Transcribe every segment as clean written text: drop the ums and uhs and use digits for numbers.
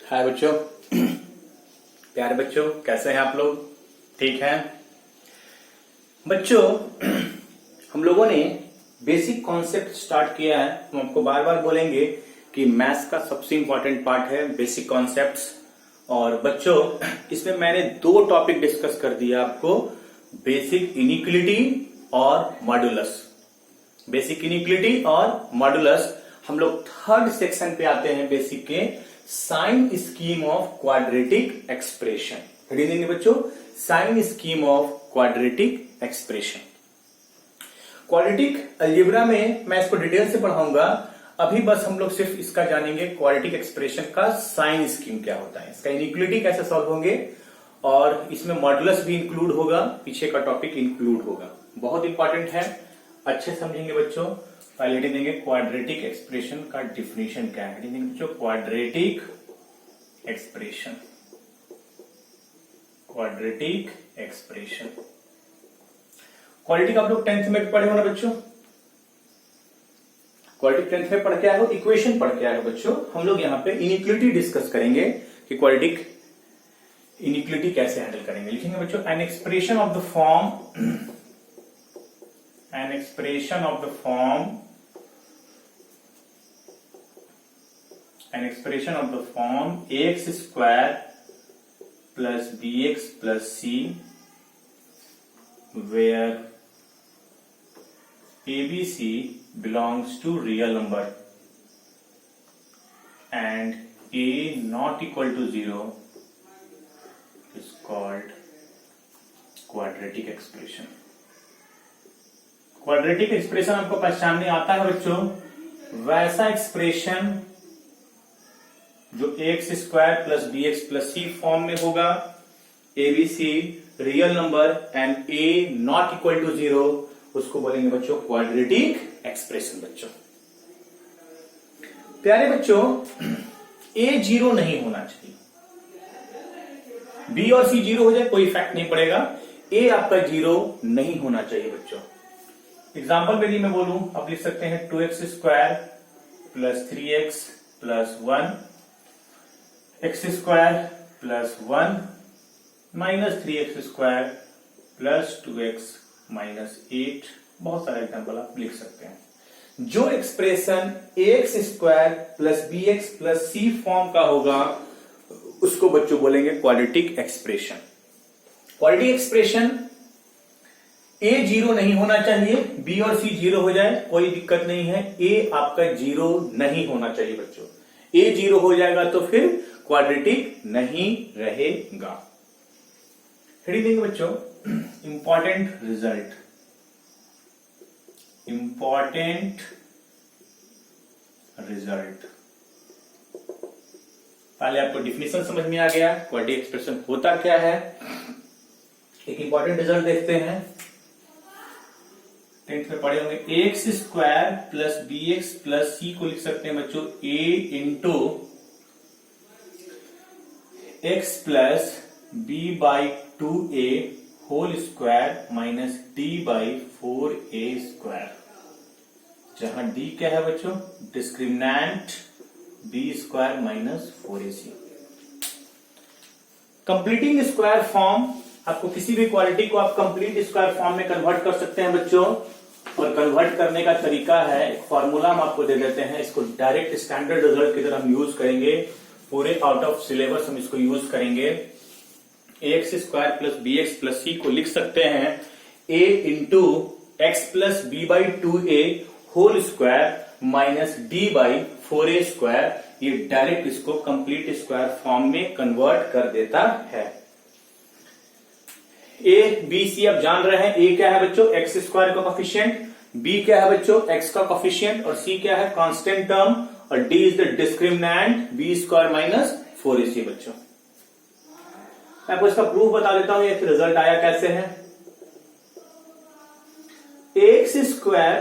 हाय बच्चों, प्यारे बच्चों, कैसे हैं आप लोग? ठीक हैं बच्चों। हम लोगों ने बेसिक कॉन्सेप्ट स्टार्ट किया है। हम आपको बार बार बोलेंगे कि मैथ्स का सबसे इंपॉर्टेंट पार्ट है बेसिक कॉन्सेप्ट्स। और बच्चों, इसमें मैंने दो टॉपिक डिस्कस कर दिया आपको, बेसिक इनिक्विलिटी और मॉड्यूलस। बेसिक इनिक्विलिटी और मॉड्यूलस हम लोग थर्ड सेक्शन पे आते हैं, बेसिक के sign scheme of quadratic expression. Heading देंगे बच्चों, sign scheme of quadratic expression. Quadratic algebra में मैं इसको डिटेल से पढ़ाऊंगा। अभी बस हम लोग सिर्फ इसका जानेंगे, क्वाड्रेटिक एक्सप्रेशन का साइन स्कीम क्या होता है, इसका इनिक्विलिटी कैसे सॉल्व होंगे, और इसमें मॉडुलस भी इंक्लूड होगा, पीछे का टॉपिक इंक्लूड होगा। बहुत इंपॉर्टेंट है, अच्छे समझेंगे बच्चों। पहले हेडिंग देंगे क्वाड्रेटिक एक्सप्रेशन का डिफिनीशन क्या है। हेडिंग देंगे बच्चों quadratic expression. Quadratic expression, quadratic आप लोग 10th में पढ़े हो ना बच्चों? क्वाड्रेटिक 10th में पढ़ के आए हो, इक्वेशन पढ़ के आए हो बच्चों। हम लोग यहाँ पे इनिक्विलिटी डिस्कस करेंगे कि क्वाड्रेटिक इनिक्विलिटी कैसे हैंडल करेंगे। लिखेंगे बच्चों, an expression of the form, an expression of the form ax square plus bx plus c where abc belongs to real number and a not equal to 0 is called quadratic expression। Quadratic expression आपको पहचानने आता है बच्चों, वैसा expression जो x square plus B x plus c form में होगा, a b c real number and a not equal to 0, उसको बोलेंगे बच्चों क्वाड्रेटिक एक्सप्रेशन। बच्चों प्यारे बच्चों, ए 0 नहीं होना चाहिए, बी और सी 0 हो जाए कोई इफेक्ट नहीं पड़ेगा, ए आपका 0 नहीं होना चाहिए बच्चों। एग्जाम्पल के लिए मैं बोलूं, आप लिख सकते हैं 2x square plus 3x plus 1, x square plus 1 minus 3x square plus 2x minus 8। बहुत सारे एग्जाम्पल आप लिख सकते हैं। जो expression ax square plus bx plus c form का होगा उसको बच्चों बोलेंगे quadratic expression. Quadratic expression a 0 नहीं होना चाहिए, बी और सी 0 हो जाए कोई दिक्कत नहीं है, ए आपका 0 नहीं होना चाहिए बच्चों। ए 0 हो जाएगा तो फिर क्वाड्रेटिक नहीं रहेगा। हेडिंग देंगे बच्चों, इंपॉर्टेंट रिजल्ट। इंपॉर्टेंट रिजल्ट, पहले आपको डिफिनेशन समझ में आ गया, क्वाड्रेटिक एक्सप्रेशन होता क्या है। एक इंपॉर्टेंट रिजल्ट देखते हैं, 10th में पढ़े होंगे। X square plus B x plus सी को लिख सकते हैं बच्चों a into x plus B by 2a whole square minus D by 4a square, जहां डी क्या है बच्चों, discriminant B square minus 4ac। Completing square form, आपको किसी भी क्वालिटी को आप कंप्लीट स्क्वायर फॉर्म में कन्वर्ट कर सकते हैं बच्चों। और कन्वर्ट करने का तरीका है, एक फॉर्मूला हम आपको दे देते हैं, इसको डायरेक्ट स्टैंडर्ड रिजल्ट की तरह हम यूज करेंगे, पूरे आउट ऑफ सिलेबस हम इसको यूज करेंगे। X square plus B x plus सी को लिख सकते हैं a into x plus B by 2a whole square minus D by 4a square. ये डायरेक्ट इसको कंप्लीट स्क्वायर फॉर्म में कन्वर्ट कर देता है। ए बी सी आप जान रहे हैं, ए क्या है बच्चों, एक्स स्क्वायर का कोफिशिएंट, बी क्या है बच्चों, एक्स का कोफिशिएंट, और सी क्या है, कांस्टेंट टर्म, और D is the discriminant B square minus 4ac बच्चों। मैं आपको इसका प्रूफ बता देता हूं, ये रिजल्ट आया कैसे है। X square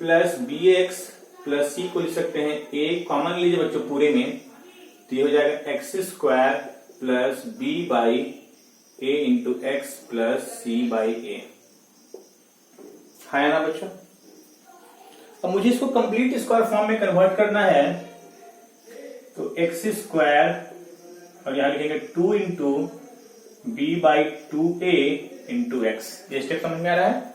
plus B x plus सी को लिख सकते हैं, ए कॉमन लीजिए बच्चों पूरे में, तो ये हो जाएगा x square plus B by a into x plus c by a, है ना बच्चों। अब मुझे इसको कंप्लीट स्क्वायर फॉर्म में कन्वर्ट करना है, तो एक्स स्क्वायर और यहां लिखेंगे 2 into b by 2a into x. ये स्टेप समझ में आ रहा है?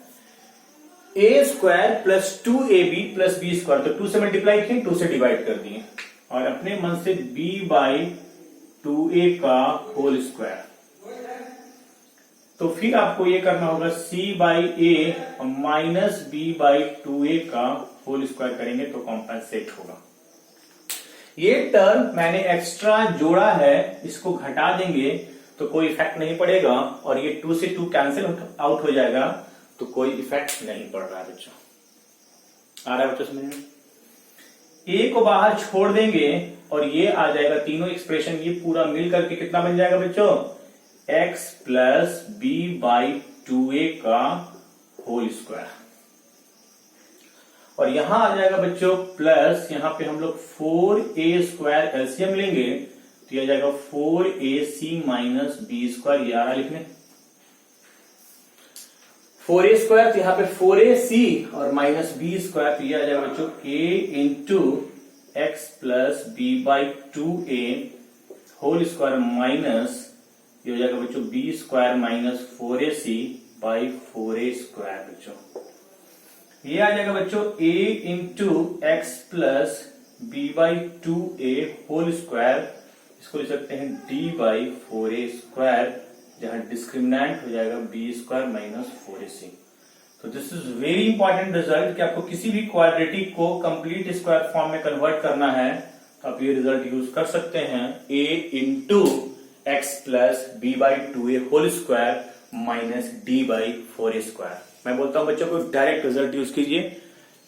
A square plus 2ab plus b square, तो 2 से मल्टीप्लाई किए, 2 से डिवाइड कर दिए, और अपने मन से b बाई 2a का होल स्क्वायर। तो फिर आपको ये करना होगा c बाई ए और माइनस बी बाई 2a का होल स्क्वायर करेंगे तो कॉम्पेंसेट होगा। ये टर्म मैंने एक्स्ट्रा जोड़ा है, इसको घटा देंगे तो कोई इफेक्ट नहीं पड़ेगा, और ये 2 से 2 कैंसिल आउट हो जाएगा तो कोई इफेक्ट नहीं पड़ रहा है बच्चों। आ रहा है बच्चों समझ में? ए को बाहर छोड़ देंगे और ये आ जाएगा, तीनों एक्सप्रेशन ये पूरा मिल करके कितना बन जाएगा बच्चों? x plus B by 2a का होल स्क्वायर। और यहां आ जाएगा बच्चों प्लस, यहां पे हम लोग 4a स्क्वायर एलसीएम लेंगे तो यह आ जाएगा 4ac माइनस बी स्क्वायर। ये आ रहा लिखने 4a स्क्वायर, तो यहां पे 4ac और माइनस बी स्क्वायर, तो यह आ जाएगा बच्चों a into x plus B by 2a whole square minus ये हो जाएगा बच्चों B square minus 4ac by 4a square. बच्चों ये आ जाएगा बच्चों a into x plus B by 2a whole square, इसको लिख सकते हैं d बाई 4a स्क्वायर, जहां डिस्क्रिमिनेंट हो जाएगा b स्क्वायर माइनस 4ac। तो this is very important result कि आपको किसी भी क्वाड्रेटिक को कंप्लीट स्क्वायर फॉर्म में कन्वर्ट करना है तो आप ये रिजल्ट यूज कर सकते हैं, a into x plus B by 2a whole square minus D by 4a square. मैं बोलता हूं बच्चों को डायरेक्ट रिजल्ट यूज कीजिए,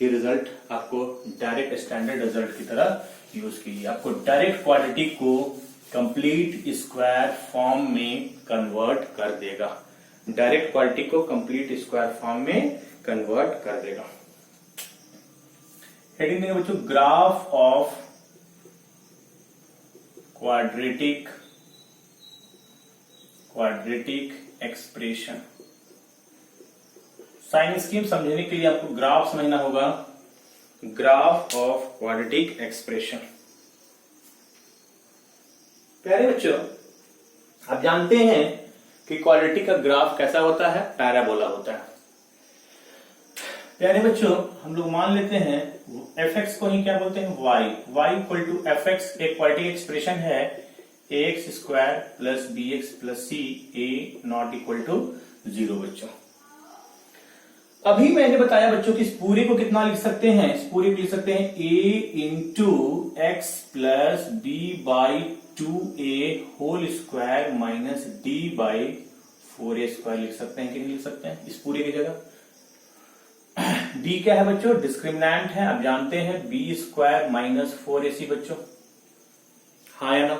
ये रिजल्ट आपको डायरेक्ट स्टैंडर्ड रिजल्ट की तरह यूज कीजिए, आपको डायरेक्ट क्वाड्रेटिक को कंप्लीट स्क्वायर फॉर्म में कन्वर्ट कर देगा, डायरेक्ट क्वाड्रेटिक को कंप्लीट स्क्वायर फॉर्म में कन्वर्ट कर देगा। हेडिंग देंगे बच्चों graph of quadratic expression. Sign scheme समझने के लिए आपको ग्राफ समझना होगा, ग्राफ ऑफ क्वाड्रेटिक एक्सप्रेशन। प्यारे बच्चों आप जानते हैं कि क्वाड्रेटिक का ग्राफ कैसा होता है? पैराबोला होता है। प्यारे बच्चों हम लोग मान लेते हैं fx को ही क्या बोलते हैं? y इक्वल टू fx एक क्वाड्रेटिक एक्सप्रेशन है, ax square plus bx plus c a not equal to 0। बच्चों अभी मैंने बताया बच्चों कि इस पूरे को कितना लिख सकते हैं? इस पूरे को लिख सकते हैं a into x plus B by 2a whole square minus d by 4a square लिख सकते हैं कि नहीं लिख सकते हैं? इस पूरे की जगह d क्या है बच्चों? डिस्क्रिमिनेंट है, आप जानते हैं b स्क्वायर माइनस 4ac। बच्चों हाँ या ना?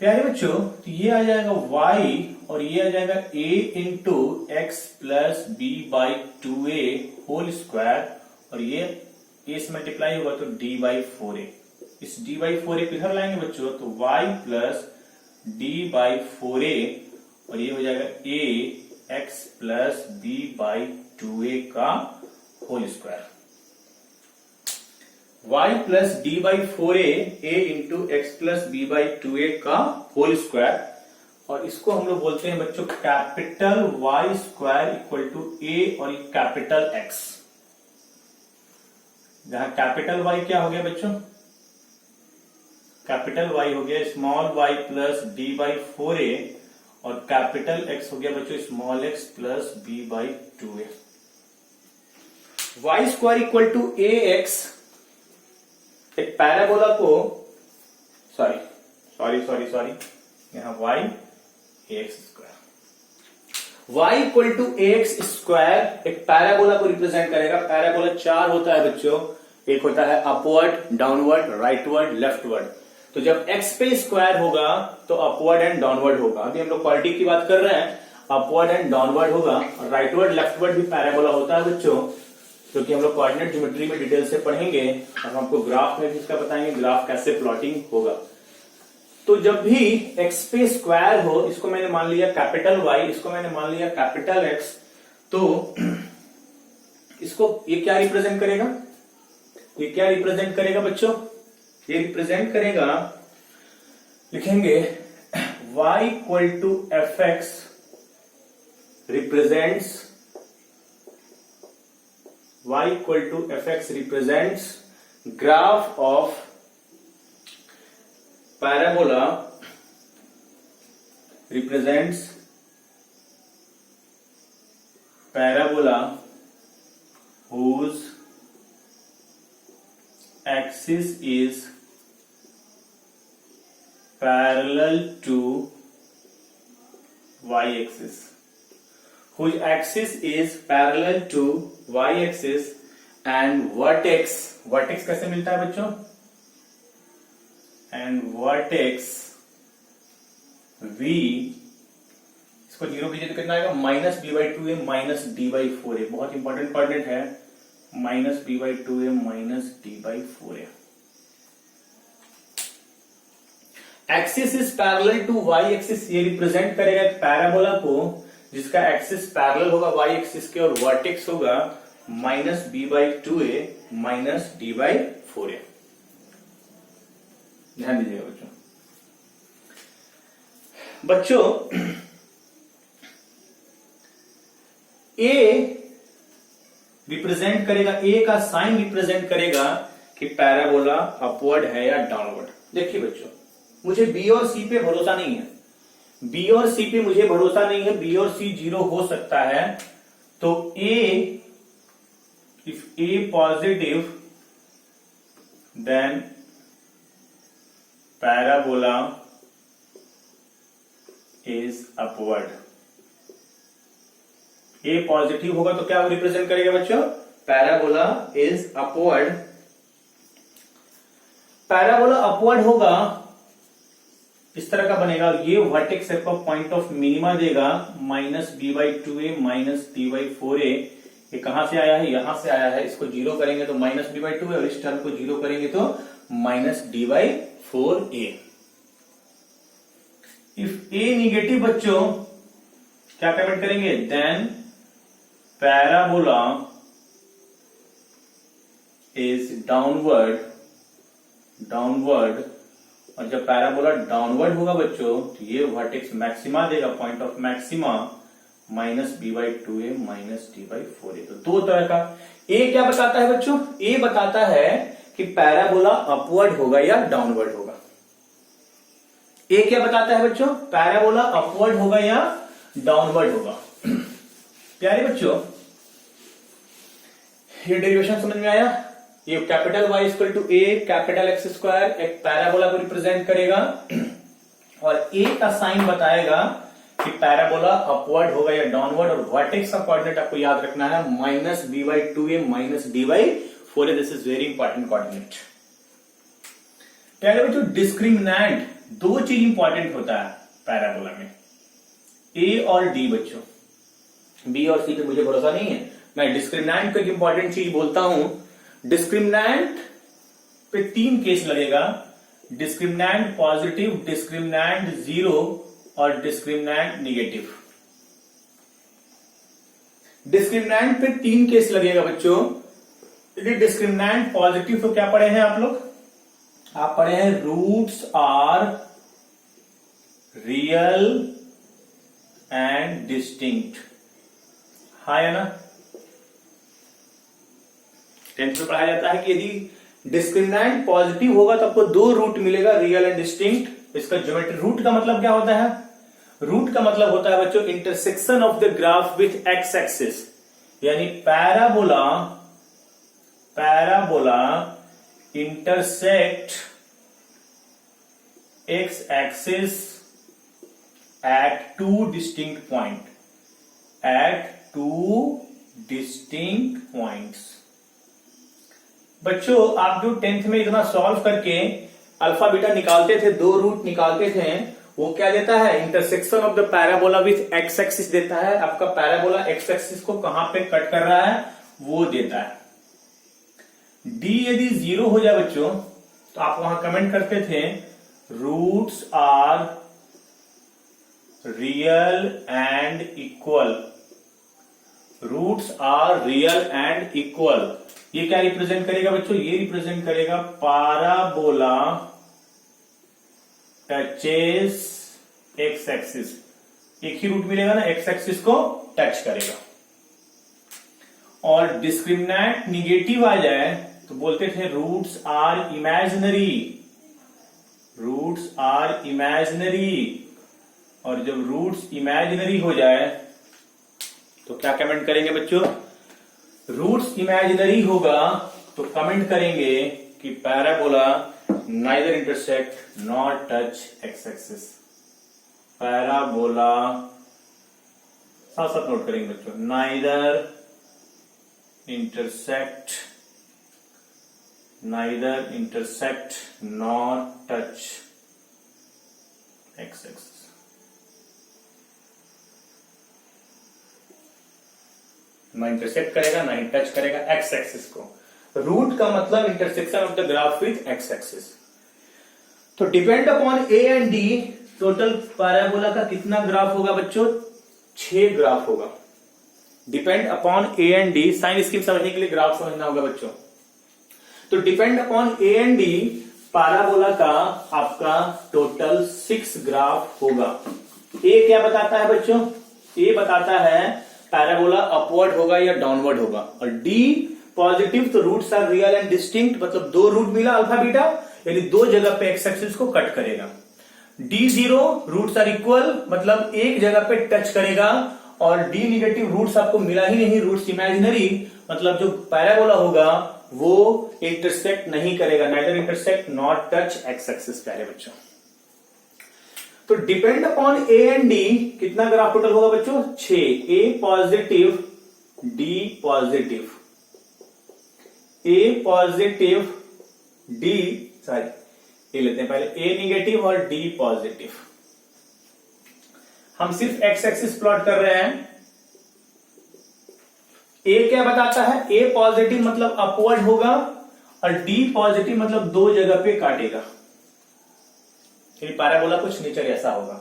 प्यारे बच्चों तो ये आ जाएगा y और ये आ जाएगा a into x plus B by 2a whole square, और ये a से मल्टीप्लाई होगा तो d बाई 4a। इस d बाई 4a किधर लाएंगे बच्चों? तो y plus d by 4a और ये हो जाएगा a X plus B by 2a का whole square. y plus D by 4a a into x plus B by 2a का होल स्क्वायर, और इसको हम लोग बोलते हैं बच्चों capital Y square equal to a और कैपिटल X, जहां कैपिटल Y क्या हो गया बच्चों? कैपिटल Y हो गया small y plus D by 4a और कैपिटल X हो गया बच्चों small x plus b by 2a। y square equal to ax एक पैराबोला को सॉरी यहां y ax square, y equal to ax square एक पैराबोला को रिप्रेजेंट करेगा। पैराबोला 4 होता है बच्चों, एक होता है अपवर्ड, डाउनवर्ड, राइटवर्ड, लेफ्टवर्ड। तो जब x पे स्क्वायर होगा तो अपवर्ड एंड डाउनवर्ड होगा। अभी हम लोग क्वाड्रेटिक की बात कर रहे हैं, अपवर्ड एंड डाउनवर्ड होगा, और राइटवर्ड लेफ्टवर्ड भी पैराबोला होता है बच्चों, क्योंकि हम लोग कोऑर्डिनेट ज्योमेट्री में डिटेल से पढ़ेंगे और हम आपको ग्राफ में भी इसका बताएंगे ग्राफ कैसे प्लॉटिंग होगा। तो जब भी x पे स्क्वायर हो, इसको मैंने मान लिया कैपिटल Y, इसको मैंने मान लिया कैपिटल X, तो इसको ये क्या रिप्रेजेंट करेगा? ये क्या रिप्रेजेंट करेगा बच्चों? ये रिप्रेजेंट करेगा लिखेंगे y equal to F X represents graph of parabola whose axis is parallel to y-axis, and vertex कैसे मिलता है बच्चों? and vertex v, इसको जीरो कीजिए तो कितना आएगा? Minus B by two A minus D by four a. बहुत इंपॉर्टेंट कोऑर्डिनेट है, minus B by two A minus D by four a. Axis is parallel to y axis, ये represent करेगा एक पैराबोला को जिसका एक्सिस पैरेलल होगा y axis के, और वर्टेक्स होगा minus B by two A minus D by four a. ध्यान दीजिएगा बच्चों। ए रिप्रेजेंट करेगा, ए का साइन रिप्रेजेंट करेगा कि पैराबोला अपवर्ड है या डाउनवर्ड। देखिए बच्चों, मुझे बी और सी पे भरोसा नहीं है, बी और सी पे मुझे भरोसा नहीं है, बी और सी जीरो हो सकता है। तो a, if a positive then parabola is upward. A positive होगा तो क्या रिप्रेजेंट करेगा बच्चों? Parabola is upward. Parabola upward होगा, इस तरह का बनेगा, और ये वर्टेक्स आपको पॉइंट ऑफ मिनिमा देगा minus B by two A minus D by four a. ये कहां से आया है? यहां से आया है। इसको जीरो करेंगे तो माइनस बी बाई टू है, और इस टर्म को जीरो करेंगे तो minus D by four a. If A negative बच्चों क्या कमेंट करेंगे? Then parabola is downward. और जब पैराबोला डाउनवर्ड होगा बच्चों तो ये वर्टेक्स मैक्सिमा देगा, point of maxima minus B by two A minus D by four a. तो दो तरह का। ए क्या बताता है बच्चों? ए बताता है कि पैराबोला अपवर्ड होगा या डाउनवर्ड होगा। ए क्या बताता है बच्चों? पैराबोला अपवर्ड होगा या डाउनवर्ड होगा। प्यारे बच्चों, ये डेरिवेशन समझ में आया? ये capital Y equal to A capital X square एक पैराबोला को रिप्रेजेंट करेगा, और ए का साइन बताएगा कि पैराबोला अपवर्ड होगा या डाउनवर्ड, और वर्टेक्स का कोऑर्डिनेट आपको याद रखना है minus B by two A minus D by four A. This is very important coordinate. पहले बच्चों, डिस्क्रिमिनेंट, दो चीज इंपॉर्टेंट होता है पैराबोला में, ए और डी। बच्चों बी और सी पे मुझे भरोसा नहीं है, मैं डिस्क्रिमिनेंट को एक इंपॉर्टेंट चीज बोलता हूं। डिस्क्रिमिनेंट पे तीन केस लगेगा, डिस्क्रिमिनेंट पॉजिटिव, डिस्क्रिमिनेंट जीरो और डिस्क्रिमिनेंट निगेटिव। डिस्क्रिमिनेंट पे तीन केस लगेगा बच्चों। यदि डिस्क्रिमिनेंट पॉजिटिव तो क्या पढ़े हैं आप लोग? आप पढ़े हैं roots are real and distinct. हाँ या ना? टेंथ में पढ़ाया जाता है कि यदि डिस्क्रिमिनेंट पॉजिटिव होगा तो आपको दो रूट मिलेगा, रियल एंड डिस्टिंक्ट। इसका ज्योमेट्री, रूट का मतलब क्या होता है? रूट का मतलब होता है बच्चों intersection of the graph with x axis, यानी parabola intersect x axis at two distinct points. बच्चों आप जो 10th में इतना सॉल्व करके अल्फा बीटा निकालते थे, दो रूट निकालते थे, वो क्या देता है? Intersection of the parabola with x axis देता है। आपका पैराबोला एक्स एक्सिस को कहां पे कट कर रहा है वो देता है। डी यदि जीरो हो जाए बच्चों तो आप वहां कमेंट करते थे roots are real and equal. Roots are real and equal. ये क्या रिप्रेजेंट करेगा बच्चों? ये रिप्रेजेंट करेगा पैराबोला टचेस एक्स एक्सिस, एक ही रूट मिलेगा ना, एक्स एक्सिस को टच करेगा। और डिस्क्रिमिनेंट निगेटिव आ जाए तो बोलते थे roots are imaginary, roots are imaginary. और जब रूट्स इमेजिनरी हो जाए तो क्या कमेंट करेंगे बच्चों? रूट्स इमेजिनरी होगा तो कमेंट करेंगे कि parabola neither intersect not touch X axis. Parabola साथ साथ नोट करेंगे बच्चों, neither intersect not touch X axis. ना इंटरसेक्ट करेगा ना ही टच करेगा एक्स एक्सिस को। रूट का मतलब intersection of the graph with x axis. तो depend upon A and D total parabola का कितना ग्राफ होगा बच्चों? 6 ग्राफ होगा। Depend upon A and D, sign scheme समझने के लिए ग्राफ समझना होगा बच्चों। तो depend upon A and D parabola का आपका टोटल 6 ग्राफ होगा। ए क्या बताता है बच्चों? ए बताता है पैराबोला अपवर्ड होगा या डाउनवर्ड होगा। और डी पॉजिटिव, तो roots are real and distinct, मतलब 2 रूट मिला अल्फा बीटा, यानी 2 जगह पे एक्स एक्सिस को कट करेगा। D zero roots are equal, मतलब एक जगह पे टच करेगा। और डी निगेटिव रूट्स आपको मिला ही नहीं, रूट्स इमेजिनरी, मतलब जो पैराबोला होगा वो इंटरसेक्ट नहीं करेगा, neither intersect not touch X axis. प्यारे बच्चों, तो depend upon A and D कितना ग्राफ टोटल होगा बच्चों? 6। ए पॉजिटिव, डी पॉजिटिव, ए पॉजिटिव, डी सॉरी ये लेते हैं पहले, ए निगेटिव और डी पॉजिटिव। हम सिर्फ एक्स एक्सिस प्लॉट कर रहे हैं। ए क्या बताता है? ए पॉजिटिव मतलब अपवर्ड होगा और डी पॉजिटिव मतलब 2 जगह पे काटेगा। पैराबोला कुछ नेचर ऐसा होगा।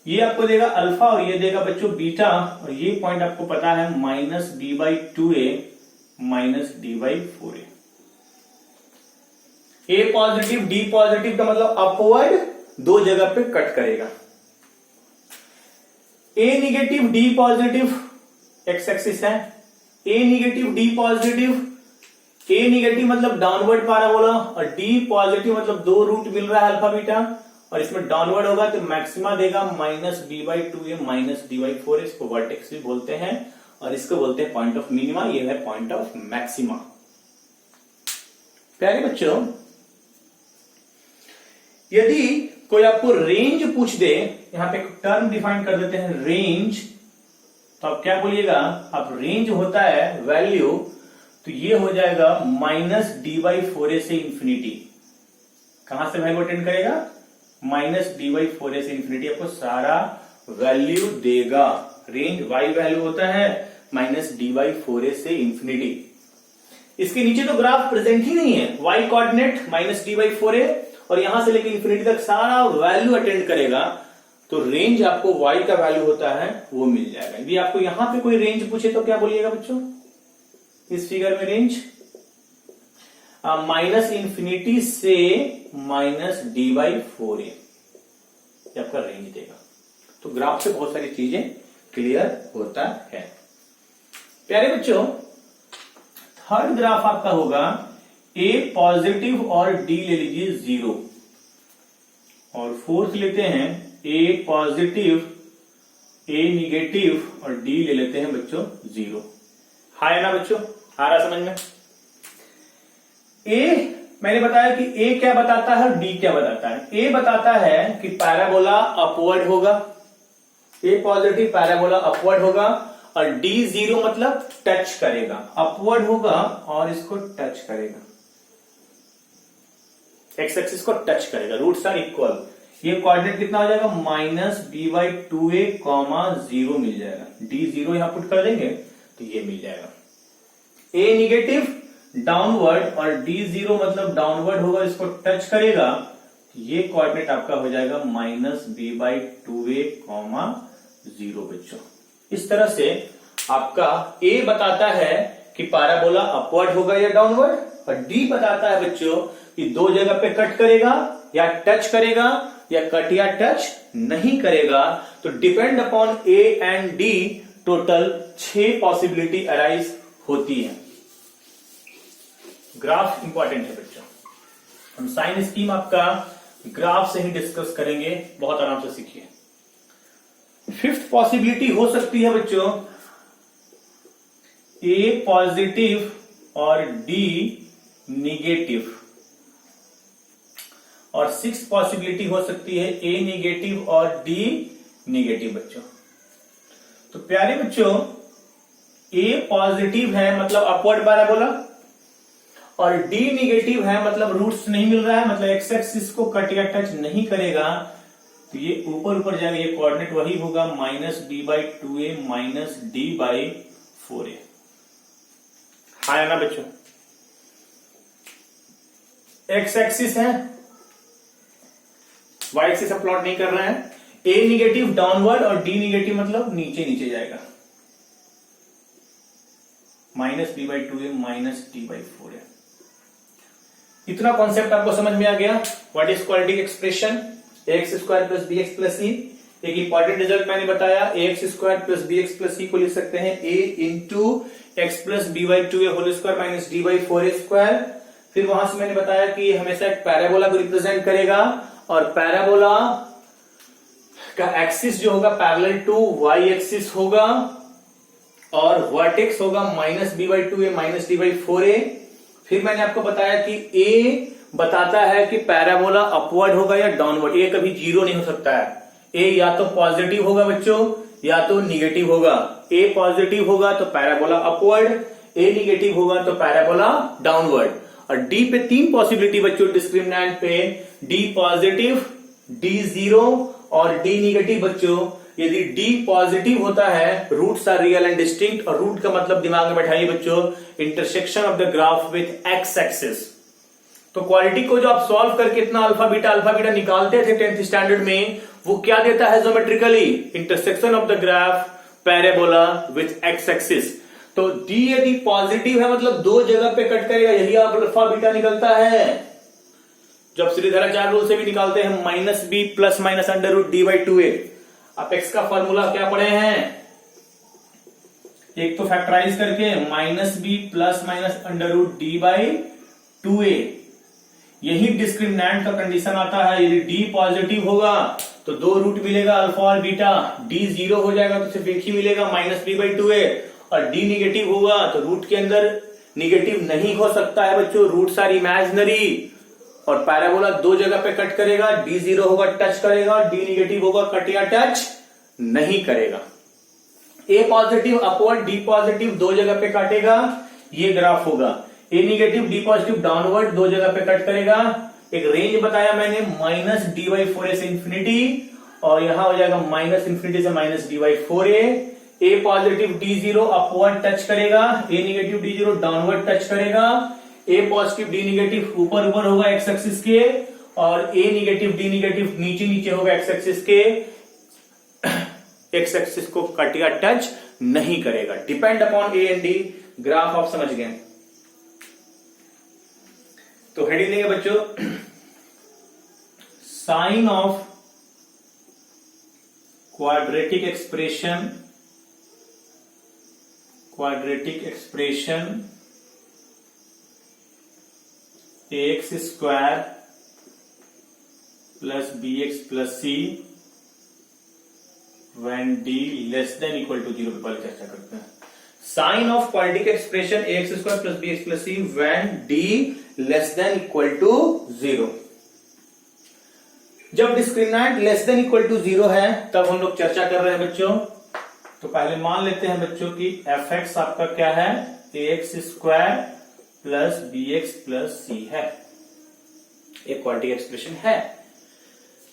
ये आपको देगा अल्फा और ये देगा बच्चों बीटा, और ये पॉइंट आपको पता है -d/2a -d/4a। A positive D positive का मतलब अपवर्ड, 2 जगह पे कट करेगा। A negative D positive X axis है, A negative D positive, A negative मतलब डाउनवर्ड पैराबोला और डी पॉजिटिव मतलब 2 रूट मिल रहा है अल्फा बीटा, और इसमें डाउनवर्ड होगा तो मैक्सिमा देगा -d/2a -d/4a। इसको वर्टेक्स भी बोलते हैं और इसको बोलते हैं पॉइंट ऑफ मिनिमा, ये है पॉइंट ऑफ मैक्सिमा। प्यारे बच्चों, यदि कोई आपको रेंज पूछ दे, यहां पे एक टर्म डिफाइन कर देते हैं रेंज, तो आप क्या बोलिएगा? आप रेंज होता है वैल्यू, तो ये हो जाएगा -d/4a से इंफिनिटी। कहां से वैल्यू अटेंड करेगा? -d/4a से इंफिनिटी आपको सारा वैल्यू देगा। रेंज y वैल्यू होता है -d/4a से इंफिनिटी। इसके नीचे तो ग्राफ प्रेजेंट ही नहीं है, y कोऑर्डिनेट -d/4a और यहां से लेकर इंफिनिटी तक सारा वैल्यू अटेंड करेगा, तो रेंज आपको y का वैल्यू होता है वो मिल जाएगा। यदि आपको यहां पे कोई रेंज पूछे तो क्या बोलिएगा बच्चों? इस फिगर में रेंज -इंफिनिटी से -d/4a आपका रेंज देगा। तो ग्राफ से बहुत सारी चीजें क्लियर होता है। प्यारे बच्चों, थर्ड ग्राफ आपका होगा ए पॉजिटिव और डी ले लीजिए 0, और फोर्थ लेते हैं ए पॉजिटिव, ए निगेटिव और डी ले लेते हैं बच्चों 0। है ना बच्चों? आ रहा समझ में? ए मैंने बताया कि ए क्या बताता है और डी क्या बताता है। ए बताता है कि पैराबोला अपवर्ड होगा, ए पॉजिटिव पैराबोला अपवर्ड होगा, और डी 0 मतलब टच करेगा, अपवर्ड होगा और इसको टच करेगा, एक्स एक्सिस को टच करेगा। रूट्स आर इक्वल, ये कोऑर्डिनेट कितना हो जाएगा? -b/2a, 0 मिल जाएगा। d0 यहां पुट कर देंगे तो ये मिल जाएगा। ए निगेटिव डाउनवर्ड और d0 मतलब डाउनवर्ड होगा, इसको टच करेगा, ये कोऑर्डिनेट आपका हो जाएगा -b/2a, 0 बच्चों। इस तरह से आपका ए बताता है कि पैराबोला अपवर्ड होगा या डाउनवर्ड, और डी बताता है बच्चों कि 2 जगह पे कट करेगा या टच करेगा या कट या टच नहीं करेगा। तो depend upon A and D total 6 possibility arise होती है। ग्राफ इंपॉर्टेंट है बच्चों, हम साइन स्कीम आपका ग्राफ से ही डिस्कस करेंगे, बहुत आराम से सीखिए। 5th पॉसिबिलिटी हो सकती है बच्चों ए पॉजिटिव और डी निगेटिव, और 6th पॉसिबिलिटी हो सकती है ए निगेटिव और डी निगेटिव बच्चों। तो प्यारे बच्चों, ए पॉजिटिव है मतलब अपवर्ड पैराबोला, और डी निगेटिव है मतलब रूट्स नहीं मिल रहा है, मतलब एक्स एक्सिस को कट या टच नहीं करेगा, तो ये ऊपर ऊपर जाएगा, ये कोऑर्डिनेट वही होगा -d/2a माइनस d/4a। है ना बच्चों? एक्स एक्सिस है, वाई एक्सिस हम प्लॉट नहीं कर रहे हैं। ए निगेटिव डाउनवर्ड और डी निगेटिव मतलब नीचे नीचे जाएगा, -d/2a माइनस d/4a। इतना कॉन्सेप्ट आपको समझ में आ गया। What is quadratic expression? ax square plus B x plus C. एक इंपॉर्टेंट रिजल्ट मैंने बताया, ax square plus B x plus सी को लिख सकते हैं a into x plus b/2a whole square minus d/4a square. फिर वहां से मैंने बताया कि ये हमेशा एक पैराबोला को रिप्रेजेंट करेगा, और पैराबोला का एक्सिस जो होगा पैरेलल टू वाई एक्सिस होगा, और वर्टेक्स होगा -b/2a माइनस d/4a। फिर मैंने आपको बताया कि a बताता है कि पैराबोला अपवर्ड होगा या डाउनवर्ड, ए कभी जीरो नहीं हो सकता है। ए या तो पॉजिटिव होगा बच्चों या तो निगेटिव होगा। ए पॉजिटिव होगा तो पैराबोला अपवर्ड, ए निगेटिव होगा तो पैराबोला डाउनवर्ड। और डी पे 3 पॉसिबिलिटी बच्चों डिस्क्रिमिनेंट पे, डी पॉजिटिव, डी जीरो और डी निगेटिव बच्चों। यदि डी पॉजिटिव होता है, roots are real and distinct, और रूट का मतलब दिमाग में बैठाइए बच्चों, intersection of the graph with x axis. तो क्वालिटी को जो आप सॉल्व करके इतना अल्फा बीटा निकालते थे 10th स्टैंडर्ड में, वो क्या देता है geometrically? Intersection of the graph parabola with x axis. तो डी यदि पॉजिटिव है मतलब 2 जगह पे कट करेगा, यही आप अल्फा बीटा निकलता है। जब श्रीधराचार्य रूल से भी निकालते हैं -b प्लस माइनस √d/2a। आप एक्स का फॉर्मूला क्या पढ़े हैं? एक तो फैक्टराइज करके -b प्लस माइनस √d/2a। यही डिस्क्रिमिनेंट का कंडीशन आता है। यदि डी पॉजिटिव होगा तो 2 रूट मिलेगा अल्फा और बीटा, डी जीरो हो जाएगा तो सिर्फ एक ही मिलेगा -b/2a, और डी निगेटिव होगा तो रूट के अंदर निगेटिव नहीं हो सकता है बच्चों, रूट्स आर इमेजिनरी। और पैराबोला 2 जगह पे कट करेगा, डी जीरो होगा टच करेगा, डी निगेटिव होगा कट या टच नहीं करेगा। A positive upward, D positive 2 जगह पे काटेगा, ये ग्राफ होगा। A negative D positive downward 2 जगह पे कट करेगा। एक रेंज बताया मैंने -d/4a से इंफिनिटी, और यहां हो जाएगा -इंफिनिटी से -d/4a। A positive D zero upward touch करेगा, A negative D zero downward touch करेगा। ए पॉजिटिव डी निगेटिव ऊपर ऊपर होगा एक्स एक्सिस के, और ए निगेटिव डी निगेटिव नीचे नीचे होगा एक्स एक्सिस के। एक्स एक्सिस को कट या टच नहीं करेगा। Depend upon A and D. Graph आप समझ गए। तो हेडिंग देंगे बच्चों, sign of quadratic expression ax square plus bx plus c when d less than equal to 0 पर चर्चा करते हैं। Sign of quadratic expression ax square plus bx plus c when d less than equal to 0। जब discriminant less than equal to 0 है तब हम लोग चर्चा कर रहे हैं बच्चों। तो पहले मान लेते हैं बच्चों कि fx आपका क्या है, ax square plus bx plus c है, एक क्वाड्रेटिक एक्सप्रेशन है।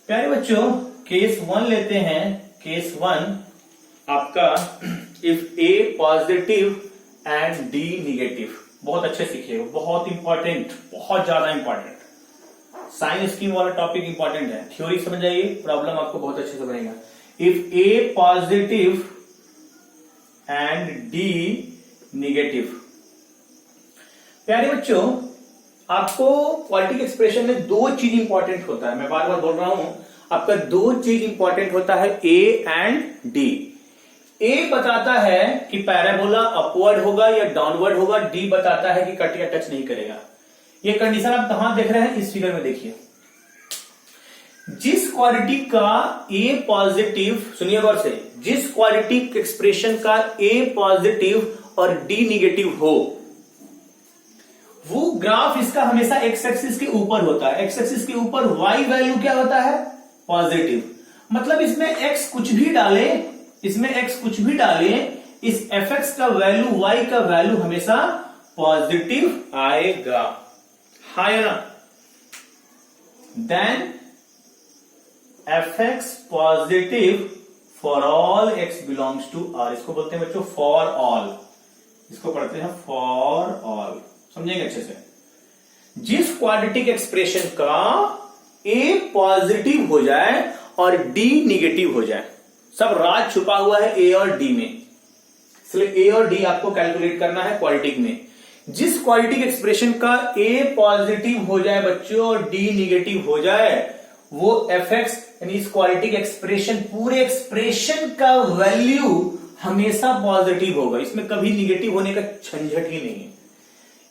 प्यारे बच्चों केस 1 लेते हैं। केस 1 आपका if a positive and d negative, बहुत अच्छे सीखिएगा, बहुत इंपॉर्टेंट, बहुत ज्यादा इंपॉर्टेंट। साइन स्कीम वाला टॉपिक इंपॉर्टेंट है, थ्योरी समझ आइए, प्रॉब्लम आपको बहुत अच्छे से बनेगा। If a positive and d negative. प्यारे बच्चों आपको क्वाड्रेटिक एक्सप्रेशन में दो चीज इंपॉर्टेंट होता है, मैं बार बार बोल रहा हूं, आपका दो चीज इंपॉर्टेंट होता है, ए एंड डी। ए बताता है कि पैराबोला अपवर्ड होगा या डाउनवर्ड होगा, डी बताता है कि कट या टच नहीं करेगा। ये कंडीशन आप कहां देख रहे हैं, इस फिगर में देखिए। जिस क्वाड्रेटिक का ए पॉजिटिव, सुनिए गौर से, जिस क्वाड्रेटिक एक्सप्रेशन का ए पॉजिटिव और डी निगेटिव हो, वो ग्राफ इसका हमेशा एक्स एक्सिस के ऊपर होता है। एक्स एक्सिस के ऊपर वाई वैल्यू क्या होता है, पॉजिटिव। मतलब इसमें एक्स कुछ भी डाले, इसमें एक्स कुछ भी डाले, इस एफ एक्स का वैल्यू, वाई का वैल्यू हमेशा पॉजिटिव आएगा, हाँ या ना। Then F X positive for all X belongs to R, इसको बोलते हैं बच्चों फॉर ऑल, इसको पढ़ते हैं फॉर ऑल, समझेंगे अच्छे से। जिस क्वाड्रेटिक एक्सप्रेशन का ए पॉजिटिव हो जाए और डी निगेटिव हो जाए, सब राज छुपा हुआ है ए और डी में, इसलिए ए और डी आपको कैलकुलेट करना है क्वाड्रेटिक में। जिस क्वाड्रेटिक एक्सप्रेशन का ए पॉजिटिव हो जाए बच्चों और डी निगेटिव हो जाए, वो एफ एक्स यानी इस क्वाड्रेटिक एक्सप्रेशन, पूरे एक्सप्रेशन का वैल्यू हमेशा पॉजिटिव होगा, इसमें कभी निगेटिव होने का झंझट ही नहीं है।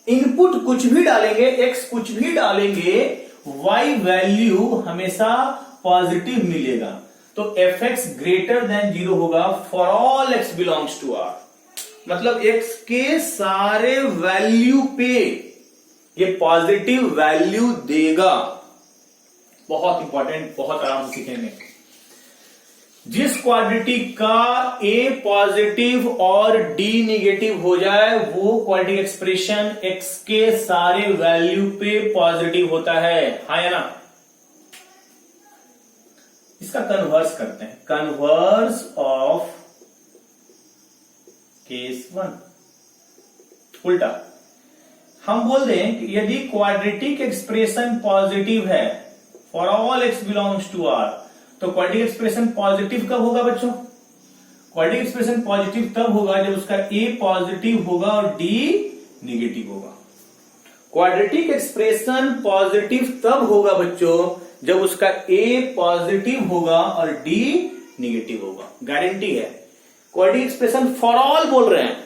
इनपुट कुछ भी डालेंगे, एक्स कुछ भी डालेंगे, वाई वैल्यू हमेशा पॉजिटिव मिलेगा। तो एफ एक्स ग्रेटर देन 0 होगा for all X belongs to R, मतलब एक्स के सारे वैल्यू पे ये पॉजिटिव वैल्यू देगा। बहुत इंपॉर्टेंट, बहुत आराम से सीखेंगे। जिस क्वाड्रेटिक का ए पॉजिटिव और डी निगेटिव हो जाए, वो क्वाड्रेटिक एक्सप्रेशन एक्स के सारे वैल्यू पे पॉजिटिव होता है, हाँ या ना। इसका कन्वर्स करते हैं, कन्वर्स ऑफ केस 1, उल्टा हम बोल दें कि यदि क्वाड्रेटिक एक्सप्रेशन पॉजिटिव है for all X belongs to R, तो क्वाड्रेटिक एक्सप्रेशन पॉजिटिव कब होगा बच्चों, क्वाड्रेटिक एक्सप्रेशन पॉजिटिव तब होगा जब उसका ए पॉजिटिव होगा और डी निगेटिव होगा। क्वाड्रेटिक एक्सप्रेशन पॉजिटिव तब होगा बच्चों जब उसका ए पॉजिटिव होगा और डी निगेटिव होगा, गारंटी है। क्वाड्रेटिक एक्सप्रेशन फॉर ऑल बोल रहे हैं,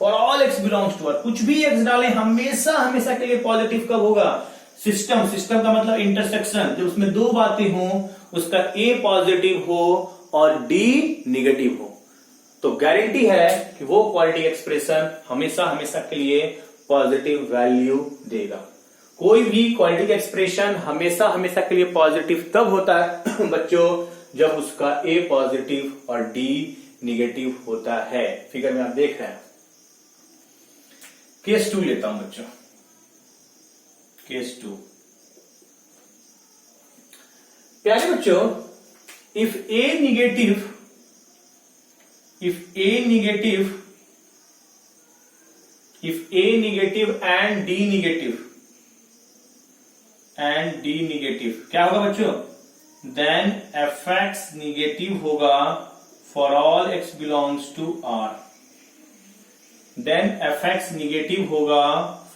for all X belongs to R, कुछ भी एक्स डालें हमेशा हमेशा के लिए पॉजिटिव कब होगा, सिस्टम, सिस्टम का मतलब इंटरसेक्शन, जब उसमें दो बातें हों, उसका ए पॉजिटिव हो और डी निगेटिव हो, तो गारंटी है कि वो क्वाड्रेटिक एक्सप्रेशन हमेशा हमेशा के लिए पॉजिटिव वैल्यू देगा। कोई भी क्वाड्रेटिक एक्सप्रेशन हमेशा हमेशा के लिए पॉजिटिव तब होता है बच्चों जब उसका ए पॉजिटिव और डी निगेटिव होता है। फिगर में आप देख रहे हैं। केस 2 लेता हूं बच्चों, केस 2। प्यारे बच्चों, if A negative and D negative क्या होगा बच्चों, देन एफ एक्स निगेटिव होगा for all X belongs to R, then F X negative होगा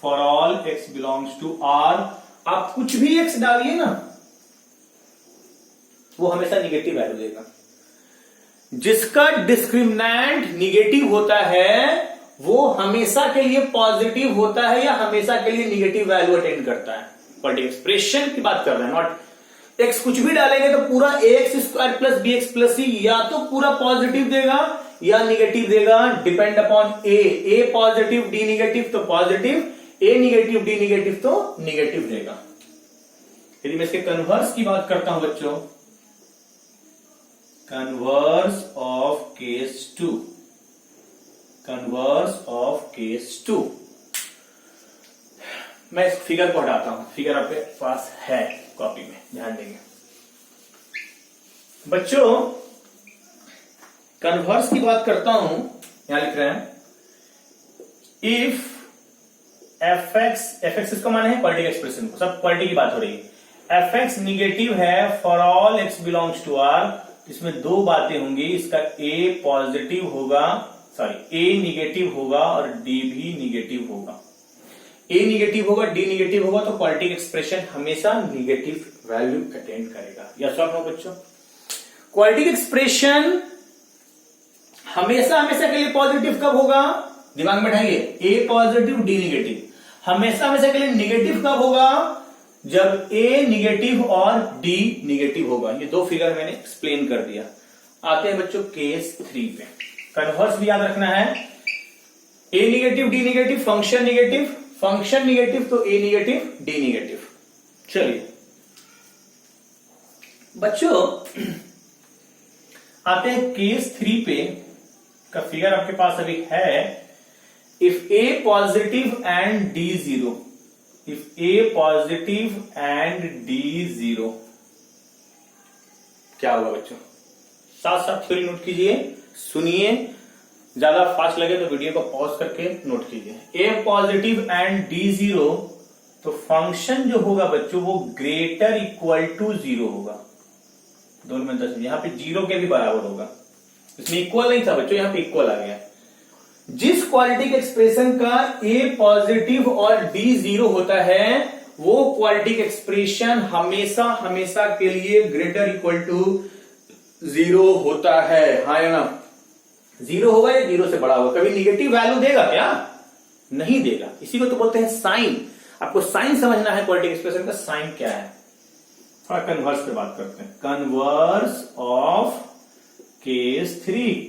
for all X belongs to R. आप कुछ भी एक्स डालिए ना, वो हमेशा निगेटिव वैल्यू देगा। जिसका डिस्क्रिमिनेंट निगेटिव होता है वो हमेशा के लिए पॉजिटिव होता है या हमेशा के लिए निगेटिव वैल्यू अटेंड करता है। बट एक्सप्रेशन की बात कर रहे हैं, नॉट एक्स कुछ भी डालेंगे तो पूरा X square plus B x plus C या तो पूरा पॉजिटिव देगा या निगेटिव देगा, depend upon A positive D negative तो positive, A negative D negative तो निगेटिव देगा। यदि मैं इसके कन्वर्स की बात करता हूं बच्चों, converse of case 2, converse of case 2, मैं इस फिगर को हटाता हूं, फिगर आपके पास है कॉपी में, ध्यान देंगे बच्चों। कन्वर्स की बात करता हूं, यहां लिख रहे हैं इफ एफ एक्स इसका माने है क्वाड्रेटिक एक्सप्रेशन को, सब क्वाड्रेटिक की बात हो रही है। एफ एक्स निगेटिव है for all X belongs to R, इसमें दो बातें होंगी, इसका ए पॉजिटिव होगा, सॉरी ए निगेटिव होगा और डी भी निगेटिव होगा। ए निगेटिव होगा, डी निगेटिव होगा, तो क्वाड्रेटिक एक्सप्रेशन हमेशा निगेटिव वैल्यू अटेंड करेगा। यस और नो बच्चों? क्वाड्रेटिक एक्सप्रेशन हमेशा हमेशा के लिए पॉजिटिव कब होगा? दिमाग में बैठाइए, ए पॉजिटिव डी निगेटिव। हमेशा हमेशा के लिए निगेटिव कब होगा? जब ए निगेटिव और डी निगेटिव होगा। ये दो फिगर मैंने एक्सप्लेन कर दिया। आते हैं बच्चों केस 3 पे। कन्वर्स भी याद रखना है। A negative D negative, function negative तो ए निगेटिव डी निगेटिव। चलिए बच्चों आते हैं केस 3 पे का फिगर आपके पास अभी है। If a positive and D zero, if a positive and D zero, क्या होगा बच्चों? साथ साथ थ्योरी नोट कीजिए, सुनिए। ज्यादा फास्ट लगे तो वीडियो को पॉज करके नोट कीजिए। ए पॉजिटिव एंड डी जीरो, तो फंक्शन जो होगा बच्चों वो ग्रेटर इक्वल टू जीरो होगा। दोनों में 10, यहां पे जीरो के भी बराबर होगा। इसमें इक्वल नहीं था बच्चों, यहां पे इक्वल आ गया। जिस क्वाड्रेटिक एक्सप्रेशन का ए पॉजिटिव और डी जीरो होता है वो क्वाड्रेटिक एक्सप्रेशन हमेशा हमेशा के लिए ग्रेटर इक्वल टू जीरो होता है। हाँ या ना? जीरो होगा या जीरो से बड़ा होगा? कभी निगेटिव वैल्यू देगा क्या? नहीं देगा। इसी को तो बोलते हैं साइन। आपको साइन समझना है, क्वाड्रेटिक एक्सप्रेशन का साइन क्या है। थोड़ा कन्वर्स पे बात करते हैं। कन्वर्स ऑफ केस 3,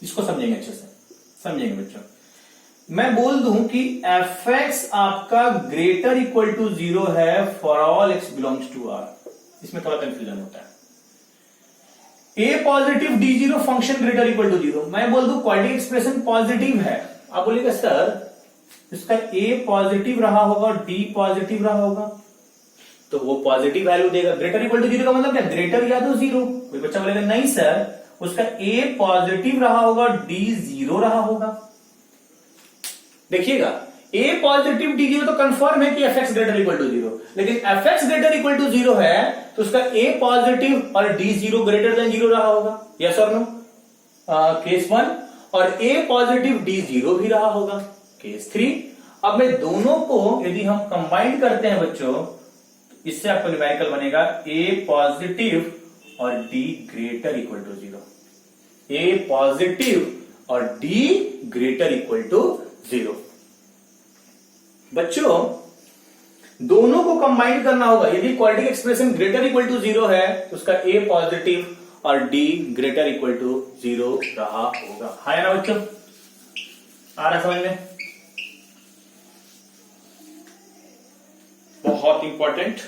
इसको समझेंगे अच्छे से, समझेंगे बच्चों। मैं बोल दूं कि एफ एक्स आपका ग्रेटर इक्वल टू जीरो है for all X belongs to R. इसमें थोड़ा कंफ्यूजन होता है। A positive D zero, function greater equal to zero. मैं बोल दूं क्वाड्रेटिक एक्सप्रेशन पॉजिटिव है, आप बोलेगा सर इसका ए पॉजिटिव रहा होगा और डी पॉजिटिव रहा होगा तो वो पॉजिटिव वैल्यू देगा। ग्रेटर इक्वल टू जीरो का मतलब क्या? ग्रेटर या तो जीरो। कोई बच्चा बोलेगा नहीं सर उसका ए पॉजिटिव रहा होगा और डी जीरो रहा होगा। देखिएगा, ए पॉजिटिव डी जीरो तो कंफर्म है कि F X greater equal to zero, लेकिन F X greater equal to zero है तो उसका ए पॉजिटिव और D zero greater than zero रहा होगा। यस और नो? केस 1। और ए पॉजिटिव डी जीरो भी रहा होगा, केस 3। अब मैं दोनों को यदि हम कंबाइन करते हैं बच्चों, इससे आपको न्यूमेरिकल बनेगा ए पॉजिटिव और D greater equal to zero. A positive और D greater equal to zero. बच्चों दोनों को कंबाइन करना होगा। यदि quadratic expression greater equal to zero है तो उसका ए पॉजिटिव और D greater equal to zero रहा होगा। हाँ ना बच्चों? आ रहा समझ में? बहुत इंपॉर्टेंट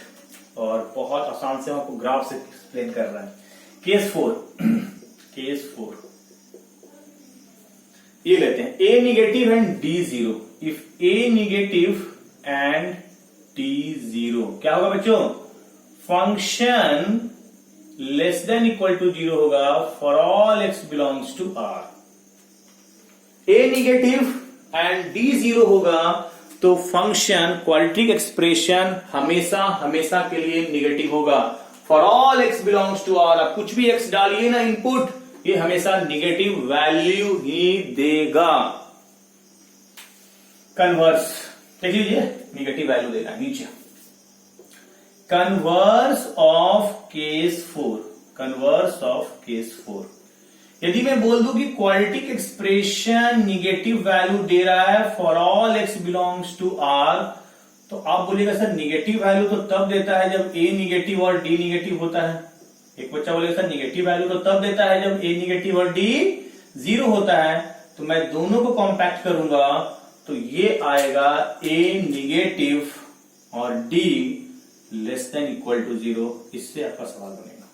और बहुत आसान से आपको ग्राफ से एक्सप्लेन कर रहा है। केस 4, केस 4 ये लेते हैं। A negative and D zero. If A negative and D zero, क्या होगा बच्चों? Function less than equal to zero होगा for all X belongs to R. A negative and D zero होगा तो फंक्शन क्वाड्रेटिक एक्सप्रेशन हमेशा हमेशा के लिए निगेटिव होगा for all X belongs to R. आप कुछ भी एक्स डालिए ना इनपुट, ये हमेशा निगेटिव वैल्यू ही देगा। कन्वर्स देख लीजिए, निगेटिव वैल्यू देगा नीचे। Converse of case 4, converse of case 4। यदि मैं बोल दूं कि क्वाड्रेटिक एक्सप्रेशन निगेटिव वैल्यू दे रहा है for all X belongs to R, तो आप बोलिएगा सर निगेटिव वैल्यू तो तब देता है जब ए निगेटिव और डी निगेटिव होता है। एक बच्चा बोलेगा सर निगेटिव वैल्यू तो तब देता है जब ए निगेटिव और डी जीरो होता है। तो मैं दोनों को कॉम्पैक्ट करूंगा तो ये आएगा ए निगेटिव और D less than equal to zero. इससे आपका सवाल बनेगा।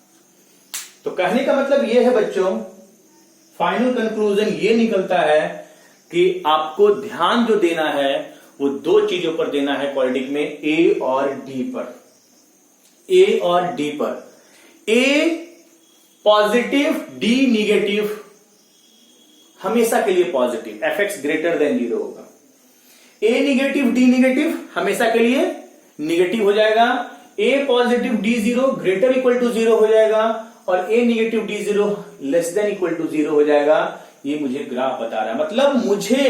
तो कहने का मतलब ये है बच्चों, फाइनल कंक्लूजन ये निकलता है कि आपको ध्यान जो देना है वो दो चीजों पर देना है क्वाड्रेटिक में, ए और डी पर। ए और डी पर, ए पॉजिटिव डी निगेटिव हमेशा के लिए positive, F X greater than zero होगा। ए निगेटिव डी निगेटिव हमेशा के लिए निगेटिव हो जाएगा। A positive D zero greater equal to zero हो जाएगा और A negative D zero less than equal to zero हो जाएगा। ये मुझे ग्राफ बता रहा है। मतलब मुझे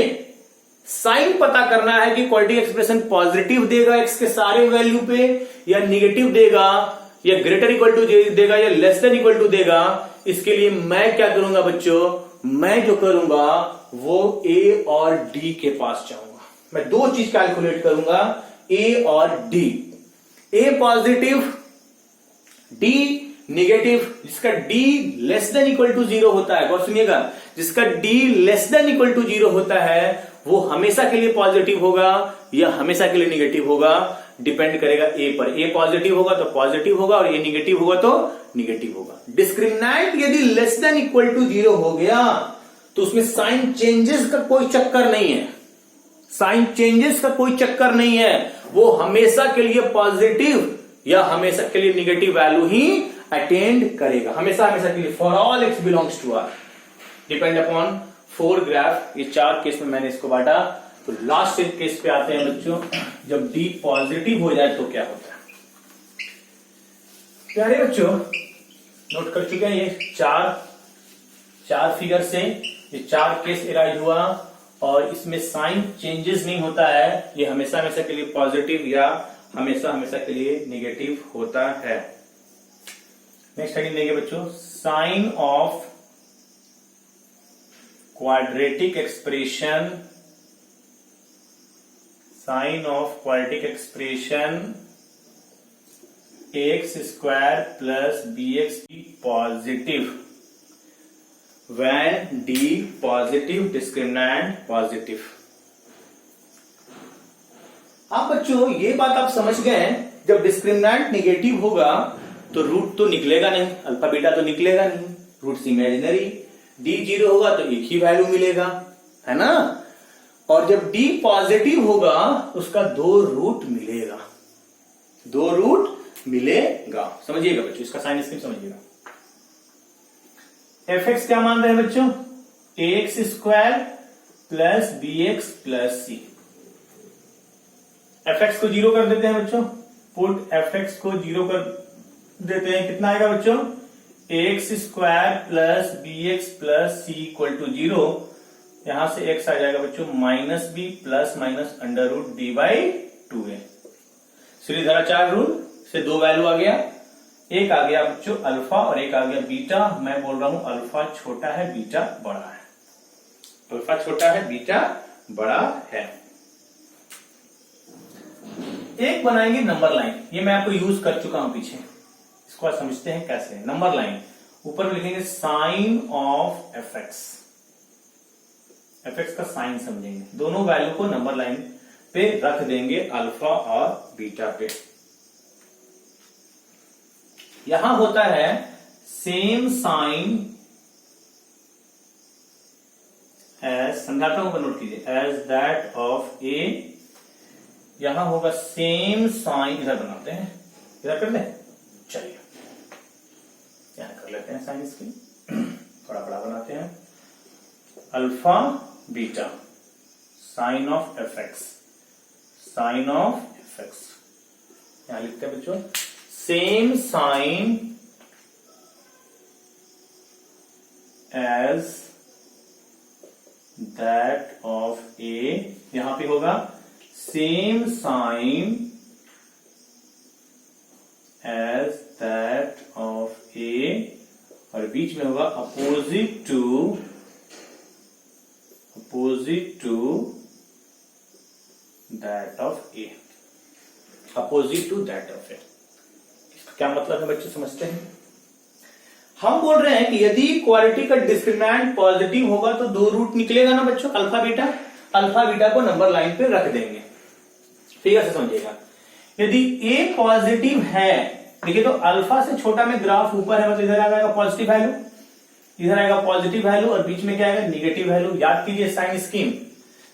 साइन पता करना है कि क्वाड्रेटिक एक्सप्रेशन पॉजिटिव देगा एक्स के सारे वैल्यू पे, या निगेटिव देगा, या ग्रेटर इक्वल टू देगा, या लेस देन इक्वल टू देगा। इसके लिए मैं क्या करूंगा बच्चों, मैं जो करूंगा वो ए और डी के पास जाऊंगा। मैं दो चीज कैलकुलेट करूंगा, ए और D. A positive, D negative. जिसका D less than equal to 0 होता है, गौर सुनिएगा, जिसका D less than equal to 0 होता है वो हमेशा के लिए पॉजिटिव होगा या हमेशा के लिए निगेटिव होगा, डिपेंड करेगा ए पर। ए पॉजिटिव होगा तो पॉजिटिव होगा और ए निगेटिव होगा तो निगेटिव होगा। डिस्क्रिमिनेंट यदि लेस देन इक्वल टू 0 हो गया तो उसमें साइन चेंजेस का कोई चक्कर नहीं है, साइन चेंजेस का कोई चक्कर नहीं है, वो हमेशा के लिए पॉजिटिव या हमेशा के लिए निगेटिव वैल्यू ही अटेंड करेगा, हमेशा हमेशा के लिए। For all X belongs to R, depend upon 4 graph. ये 4 केस में मैंने इसको बांटा। तो लास्ट केस पे आते हैं बच्चों, जब डी पॉजिटिव हो जाए तो क्या होता है। प्यारे बच्चों नोट कर चुके हैं, ये चार फिगर से ये 4 केस इराइज हुआ और इसमें साइन चेंजेस नहीं होता है, ये हमेशा हमेशा के लिए पॉजिटिव या हमेशा हमेशा के लिए निगेटिव होता है। नेक्स्ट हेडिंग देंगे बच्चों, sign of quadratic expression, sign of quadratic expression X square plus B X positive when d positive discriminant positive. आप बच्चों ये बात आप समझ गए, जब डिस्क्रिमिनेंट निगेटिव होगा तो रूट तो निकलेगा नहीं, अल्फा बीटा तो निकलेगा नहीं, रूट्स इमेजिनरी। डी 0 होगा तो एक ही वैल्यू मिलेगा, है ना। और जब डी पॉजिटिव होगा उसका 2 रूट मिलेगा, 2 रूट मिलेगा। समझिएगा बच्चों, इसका साइन स्कीम समझिएगा। एफ एक्स क्या मान रहे हैं बच्चों, A X square plus B x plus C. F X को 0 कर देते हैं बच्चों, पुट एफ एक्स को 0 कर देते हैं, कितना आएगा बच्चों, A X square plus B x plus C equal to 0। यहां से एक्स आ जाएगा बच्चों minus B plus minus under root D by 2a। सीढ़ीधारा 4 रूल से 2 वैल्यू आ गया, एक आ गया बच्चों अल्फा और एक आ गया बीटा। मैं बोल रहा हूं अल्फा छोटा है बीटा बड़ा है, अल्फा छोटा है बीटा बड़ा है। एक बनाएंगे नंबर लाइन, ये मैं आपको यूज कर चुका हूं पीछे, इसको आप समझते हैं कैसे। नंबर लाइन ऊपर में लिखेंगे sign of F X, F X का साइन समझेंगे, दोनों वैल्यू को नंबर लाइन पे रख देंगे अल्फा और बीटा पे। यहां होता है सेम साइन एज, समझाता हूं, नोट कीजिए, एज दैट ऑफ ए। यहां होगा सेम साइन, इधर बनाते हैं, इधर कर लें, चलिए यहां कर लेते हैं साइन इसकी, थोड़ा बड़ा बनाते हैं, alpha beta sign of F X, sign of F X. यहां लिखते हैं बच्चों same sign as that of A. यहां पे होगा same sign as that of A और बीच में होगा opposite to that of A, opposite to that of A. क्या मतलब है बच्चे, समझते हैं। हम बोल रहे हैं कि यदि क्वालिटी का डिस्क्रिमिनेंट पॉजिटिव होगा तो 2 रूट निकलेगा ना बच्चों, अल्फा बीटा। अल्फा बीटा को नंबर लाइन पे रख देंगे, फिगर से समझिएगा। यदि ए पॉजिटिव है, देखिए तो अल्फा से छोटा में ग्राफ ऊपर है, मतलब इधर आएगा पॉजिटिव वैल्यू, इधर आएगा पॉजिटिव वैल्यू और बीच में क्या आएगा निगेटिव वैल्यू। याद कीजिए साइन स्कीम,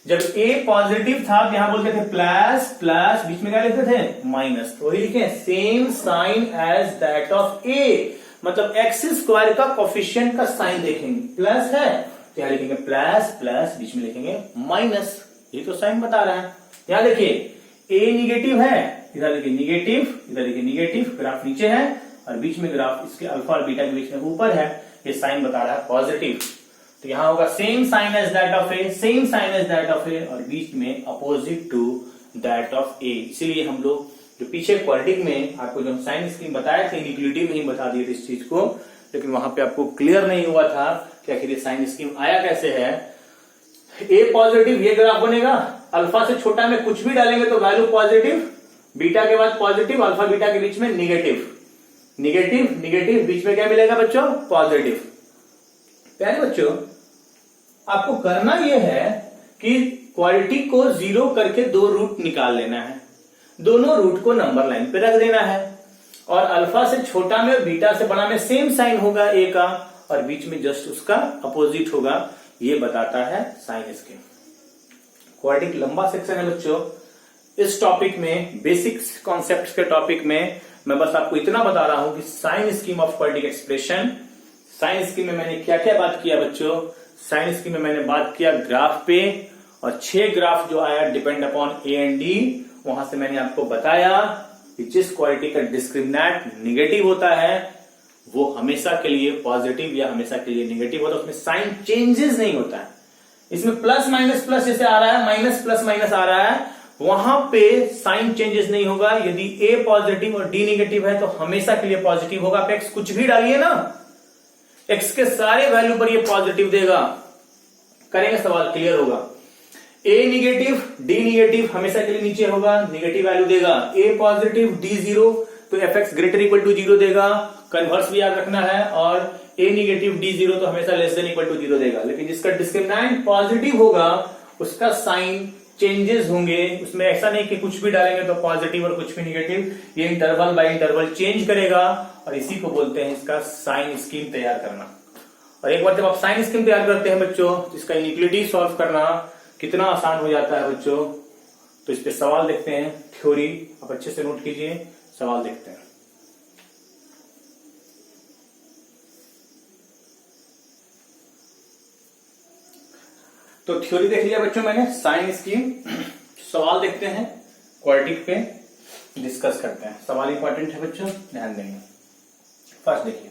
जब ए पॉजिटिव था तो यहां बोलते थे प्लस प्लस, बीच में क्या लिखते थे माइनस, तो वही लिखे same sign as that of A, मतलब एक्स स्क्वायर का कोफिशिएंट का साइन देखेंगे, प्लस है तो यहां लिखेंगे प्लस प्लस, बीच में लिखेंगे माइनस, ये तो साइन बता रहा है। यहां देखिए ए निगेटिव है, इधर देखिए निगेटिव, इधर देखिए निगेटिव, ग्राफ नीचे है और बीच में ग्राफ इसके अल्फा और बीटा के बीच में ऊपर है, ये साइन बता रहा है पॉजिटिव। तो यहां होगा same sign as that of A, same sign as that of A, और बीच में opposite to that of A. इसीलिए हम लोग जो पीछे क्वाड्रेटिक में आपको जो साइन स्कीम बताया था, इनिक्विलिटी में ही बता दिए थे इस चीज को, लेकिन वहां पे आपको क्लियर नहीं हुआ था कि आखिर ये साइन स्कीम आया कैसे है। ए पॉजिटिव ये ग्राफ बनेगा, अल्फा से छोटा में कुछ भी डालेंगे तो वैल्यू पॉजिटिव, बीटा के बाद पॉजिटिव, अल्फा बीटा के बीच में निगेटिव, निगेटिव निगेटिव, बीच में क्या मिलेगा बच्चों? पॉजिटिव। प्यारे बच्चों, आपको करना यह है कि क्वाड्रेटिक को 0 करके 2 रूट निकाल लेना है, दोनों रूट को नंबर लाइन पे रख देना है, और अल्फा से छोटा में और बीटा से बड़ा में सेम साइन होगा ए का, और बीच में जस्ट उसका अपोजिट होगा। ये बताता है साइन स्कीम। क्वाड्रेटिक लंबा सेक्शन है बच्चों। इस टॉपिक में, बेसिक्स कॉन्सेप्ट्स के टॉपिक में मैं बस आपको इतना बता रहा हूं कि sign scheme of quadratic expression. Sign scheme में मैंने क्या क्या बात किया बच्चों? साइन स्कीम में मैंने बात किया ग्राफ पे, और 6 ग्राफ जो आया depend upon A and D, वहां से मैंने आपको बताया कि जिस क्वाड्रेटिक का डिस्क्रिमिनेंट निगेटिव होता है वो हमेशा के लिए पॉजिटिव या हमेशा के लिए निगेटिव होता है, उसमें साइन चेंजेस नहीं होता है। इसमें प्लस माइनस प्लस जैसे आ रहा है, माइनस प्लस माइनस आ रहा है, वहां पे साइन चेंजेस नहीं होगा। यदि ए पॉजिटिव और डी निगेटिव है तो हमेशा के लिए पॉजिटिव होगा। आप एक्स कुछ भी डालिए ना, एक्स के सारे वैल्यू पर ये पॉजिटिव देगा। करेंगे सवाल, क्लियर होगा। ए निगेटिव डी निगेटिव हमेशा के लिए नीचे होगा, निगेटिव वैल्यू देगा। ए पॉजिटिव डी 0 तो F X greater equal to 0 देगा, कन्वर्स भी याद रखना है। और ए निगेटिव डी 0 तो हमेशा लेस देन इक्वल टू 0 देगा। लेकिन जिसका डिस्क्रिमिनेंट पॉजिटिव होगा उसका साइन चेंजेस होंगे। उसमें ऐसा नहीं कि कुछ भी डालेंगे तो पॉजिटिव और कुछ भी निगेटिव, ये इंटरवल बाय इंटरवल चेंज करेगा, और इसी को बोलते हैं इसका साइन स्कीम तैयार करना। और एक बार जब आप साइन स्कीम तैयार करते हैं बच्चों, तो इसका इनिक्विलिटी सॉल्व करना कितना आसान हो जाता है बच्चों। तो इस पे सवाल देखते हैं, थ्योरी आप अच्छे से नोट कीजिए, सवाल देखते हैं। तो थ्योरी देख लिया बच्चों मैंने, साइन स्कीम। सवाल देखते हैं, क्वाड्रेटिक पे डिस्कस करते हैं। सवाल इंपॉर्टेंट है बच्चों, ध्यान देंगे। फर्स्ट देखिए,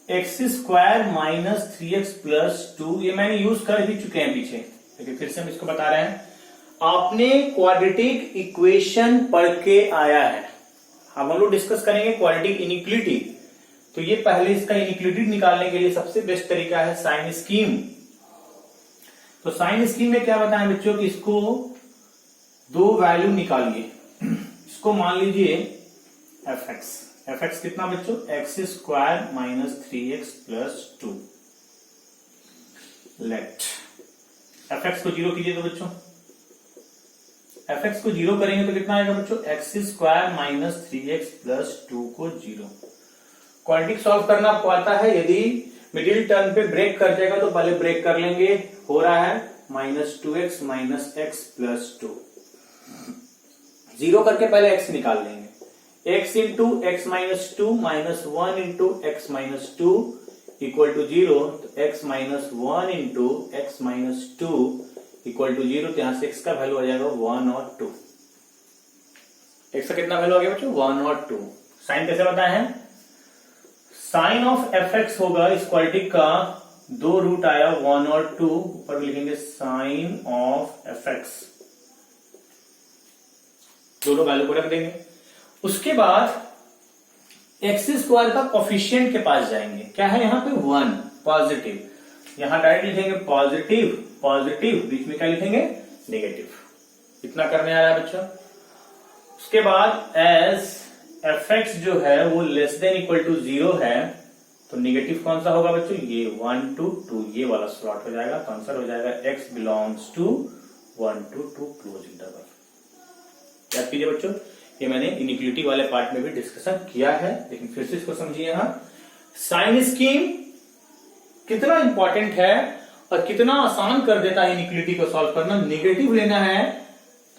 x square minus 3x plus 2, ये मैंने यूज कर भी चुके हैं पीछे, लेकिन फिर से हम इसको बता रहे हैं। आपने क्वाड्रेटिक इक्वेशन पढ़ के आया है, हम लोग डिस्कस करेंगे क्वाड्रेटिक इनिक्विलिटी। तो ये पहले इसका इनिक्विलिटी निकालने के लिए सबसे बेस्ट तरीका है साइन स्कीम। तो साइन स्कीम में क्या बताएं बच्चों कि इसको 2 वैल्यू निकालिए। इसको मान लीजिए एफ एक्स, एफ एक्स कितना बच्चों? X square minus 3x plus 2। Let F X को 0 कीजिए। तो बच्चों एफ एक्स को 0 करेंगे तो कितना आएगा बच्चों? X square minus 3x plus 2 को 0। क्वाड्रेटिक सॉल्व करना आपको आता है। यदि मिडिल टर्म पे ब्रेक कर जाएगा तो पहले ब्रेक कर लेंगे। हो रहा है minus 2x minus x plus 2। 0 करके पहले x निकाल लेंगे। x into X minus 2 minus 1 into X minus 2 equal to 0। तो x minus 1 into X minus 2 equal to 0। तो यहां से x का वैल्यू आ जाएगा 1 और 2। x का कितना वैल्यू आ गया बच्चों? 1 और 2। साइन कैसे बताए हैं? साइन ऑफ एफ एक्स होगा इस क्वाड्रेटिक का, 2 रूट आया 1 और 2, ऊपर लिखेंगे साइन ऑफ एफ एक्स, दोनों वैल्यू को रख देंगे। उसके बाद एक्स स्क्वायर का कोफिशिएंट के पास जाएंगे। क्या है यहाँ पे? 1 पॉजिटिव। यहां डायरेक्ट लिखेंगे पॉजिटिव पॉजिटिव, बीच में क्या लिखेंगे? नेगेटिव। इतना करने आ रहा है बच्चों। उसके बाद एज एफ एक्स जो है वो लेस देन इक्वल टू 0 है, तो निगेटिव कौन सा होगा बच्चों? ये 1 to 2, ये वाला स्लॉट हो जाएगा। तो आंसर हो जाएगा x belongs to 1 to 2 close interval. याद कीजिए बच्चों, ये मैंने इनिक्विलिटी वाले पार्ट में भी डिस्कशन किया है, लेकिन फिर से इसको समझिए। यहां साइन स्कीम कितना इंपॉर्टेंट है और कितना आसान कर देता है इनिक्विलिटी को सॉल्व करना। निगेटिव लेना है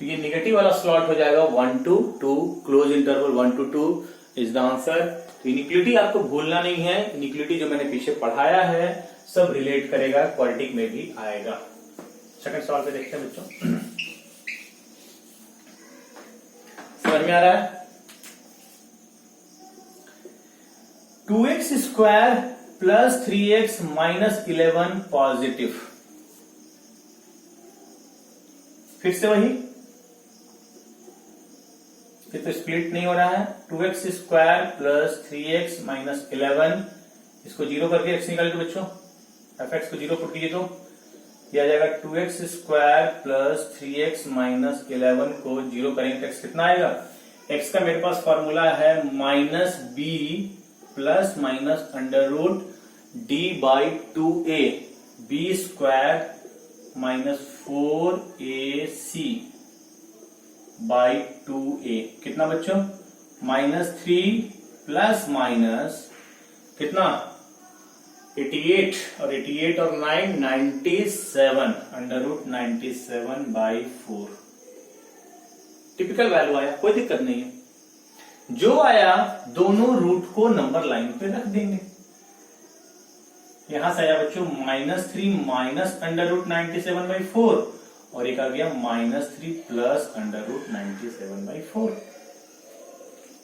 तो ये निगेटिव वाला स्लॉट हो जाएगा 1 to 2 close interval, 1 to 2 is the answer. तो इनिक्विलिटी आपको भूलना नहीं है। इनिक्विलिटी जो मैंने पीछे पढ़ाया है सब रिलेट करेगा, क्वाड्रेटिक में भी आएगा। सेकंड सवाल पे देखते हैं बच्चों, समझ में आ रहा है? 2x square plus 3x minus 11 positive. फिर से वही, ये तो स्प्लिट नहीं हो रहा है। 2x square plus 3x minus 11, इसको जीरो करके x निकाल दो बच्चों, fx को जीरो पुट कीजिए तो यह आ जाएगा 2x square plus 3x minus 11 को जीरो करेंगे तो x कितना आएगा। x का मेरे पास फॉर्मूला है minus b plus minus under root d by 2a, b square minus 4ac by 2a। कितना बच्चों, -3 प्लस माइनस कितना 88 और 88 और 9 97 under root 97 by 4। Typical value आया, कोई दिक्कत नहीं है। जो आया दोनों रूट को नंबर लाइन पे रख देंगे। यहां से आया बच्चों -3 माइनस अंडर रूट 97 बाई 4 और एक आ गया -3 प्लस अंडर रूट 97 बाई 4।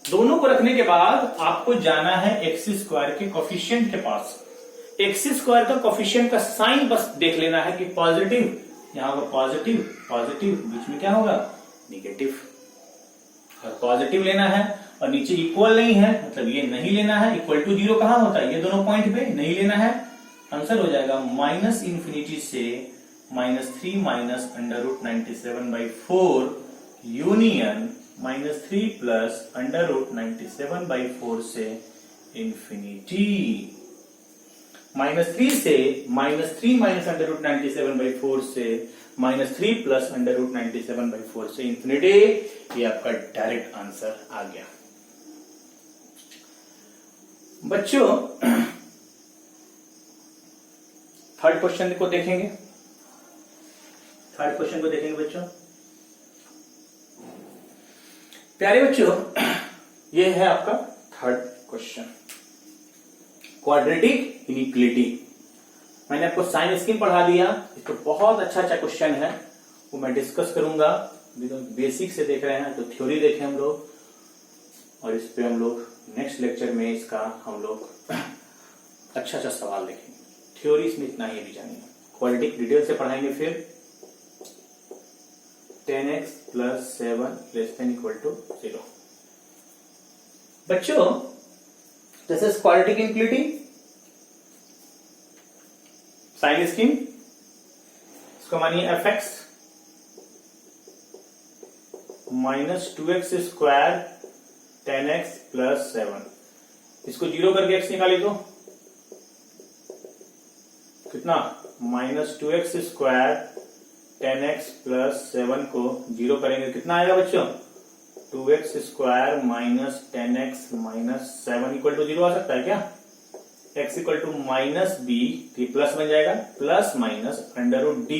दोनों को रखने के बाद आपको जाना है एक्स स्क्वायर के कोफिशिएंट के पास। एक्स स्क्वायर का कोफिशिएंट का साइन बस देख लेना है कि पॉजिटिव, यहां पर पॉजिटिव पॉजिटिव, बीच में क्या होगा निगेटिव, और पॉजिटिव लेना है और नीचे इक्वल नहीं है, मतलब ये नहीं लेना है। इक्वल टू जीरो कहां होता है, ये दोनों पॉइंट पे नहीं लेना है। आंसर हो जाएगा -∞ से -3 minus under root 97 by 4 union -3 plus under root 97 by 4 से इंफिनिटी। -3 से -3 माइनस अंडर रूट 97 बाई 4 से -3 प्लस अंडर रूट 97 बाई 4 से इंफिनिटी। ये आपका डायरेक्ट आंसर आ गया बच्चों। थर्ड क्वेश्चन को देखेंगे, थर्ड क्वेश्चन को देखेंगे बच्चों। प्यारे बच्चों, ये है आपका थर्ड क्वेश्चन, क्वाड्रेटिक इनइक्वालिटी। मैंने आपको साइन स्कीम पढ़ा दिया, इसको बहुत अच्छा क्वेश्चन है, वो मैं डिस्कस करूंगा। बेसिक से देख रहे हैं तो थ्योरी देखें हम लोग, और इस पे हम लोग नेक्स्ट लेक्चर में इसका हम लोग अच्छा सवाल देखेंगे। थ्योरी इसमें इतना ही अभी जानिए, क्वाड्रेटिक डिटेल से पढ़ाएंगे। फिर 10x plus 7 less than equal to 0। बच्चों, this is quadratic inequality, sign scheme. इसको मानिए fx minus 2x square 10x plus 7, इसको जीरो करके x निकाली तो कितना -2x स्क्वायर 10x प्लस 7 को जीरो करेंगे कितना आएगा बच्चों, 2x square minus 10x minus 7 equal to 0 आ सकता है क्या। x equal to minus b, ये प्लस बन जाएगा, plus minus under root d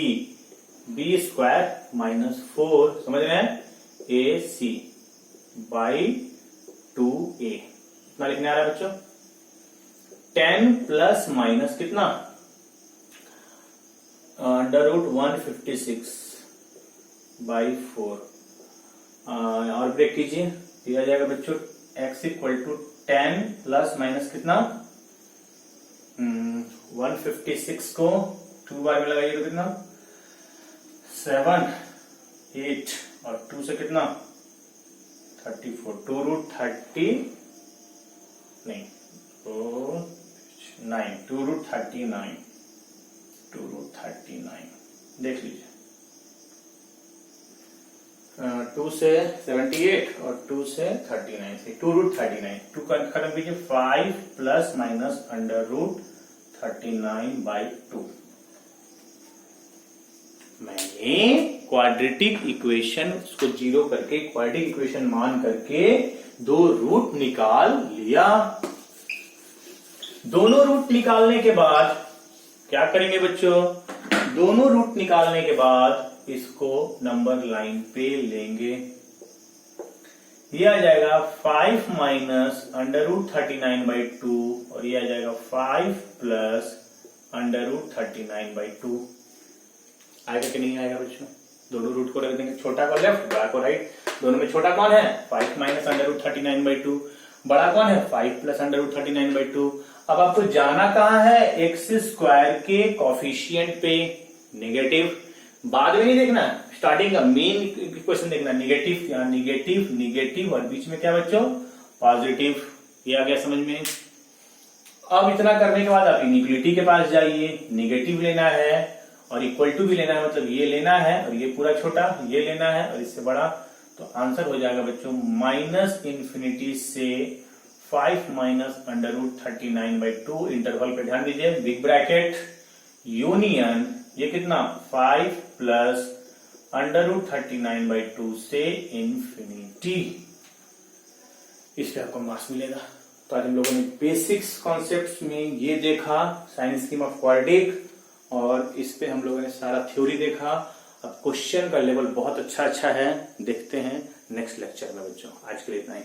b square minus 4, समझ रहे हैं, ac बाई 2a। कितना लिखने आ रहा है बच्चों, 10 प्लस माइनस कितना अंडर रूट 156 बाई 4, और ब्रेक कीजिए, दिया जाएगा बच्चों x equal to 10 plus minus कितना 156 को 2 बार में लगाइए तो कितना 7 8 और 2 से कितना 34, 2 रूट 30 नहीं 9, 2 रूट 39, 2 रूट 39 देख लीजिए। 2 से 78 और 2 से 39 से 2 रूट 39, 2 खत्म कीजिए, 5 plus minus under root 39 by 2। मैंने क्वाड्रेटिक इक्वेशन उसको जीरो करके क्वाड्रेटिक इक्वेशन मान करके 2 रूट निकाल लिया। दोनों रूट निकालने के बाद क्या करेंगे बच्चों, दोनों रूट निकालने के बाद इसको नंबर लाइन पे लेंगे। ये आ जाएगा 5 माइनस अंडर रूट 39 बाई 2 और ये आ जाएगा 5 प्लस अंडर रूट 39 बाई 2। आएगा कि नहीं आएगा बच्चों, दोनों रूट को रख देंगे, छोटा को लेफ्ट बड़ा को राइट। दोनों में छोटा कौन है 5 माइनस अंडर रूट 39 बाई 2, बड़ा कौन है 5 प्लस अंडर रूट 39 बाई 2। अब आपको जाना कहाँ है, एक्स स्क्वायर के कॉफिशिएंट पे नेगेटिव, बाद में नहीं देखना, स्टार्टिंग का मेन इक्वेशन देखना, नेगेटिव, यहाँ नेगेटिव नेगेटिव और बीच में क्या बच्चों, पॉजिटिव। ये आ गया समझ में। अब इतना करने के बाद आप इनिक्वलिटी के पास जाइए, नेगेटिव लेना है और इक्वल टू भी लेना है, मतलब ये लेना है और ये पूरा छोटा ये लेना है और इससे बड़ा, तो आंसर हो जाएगा बच्चों माइनस इन्फिनिटी से 5 माइनस अंडर रूट 39/2। इंटरवल पे ध्यान दीजिए, बिग ब्रैकेट यूनियन, ये कितना 5 प्लस अंडर रूट 39/2 से इन्फिनिटी, इस पे आपको मार्क्स मिलेगा। तो आज हम लोगों ने बेसिक्स कॉन्सेप्ट्स में ये देखा, साइन स्कीम ऑफ क्वाड्रेटिक, और इस पे हम लोगों ने सारा थ्योरी देखा। अब क्वेश्चन का लेवल बहुत अच्छा है, देखते हैं नेक्स्ट लेक्चर में बच्चों। आज के लिए इतना ही।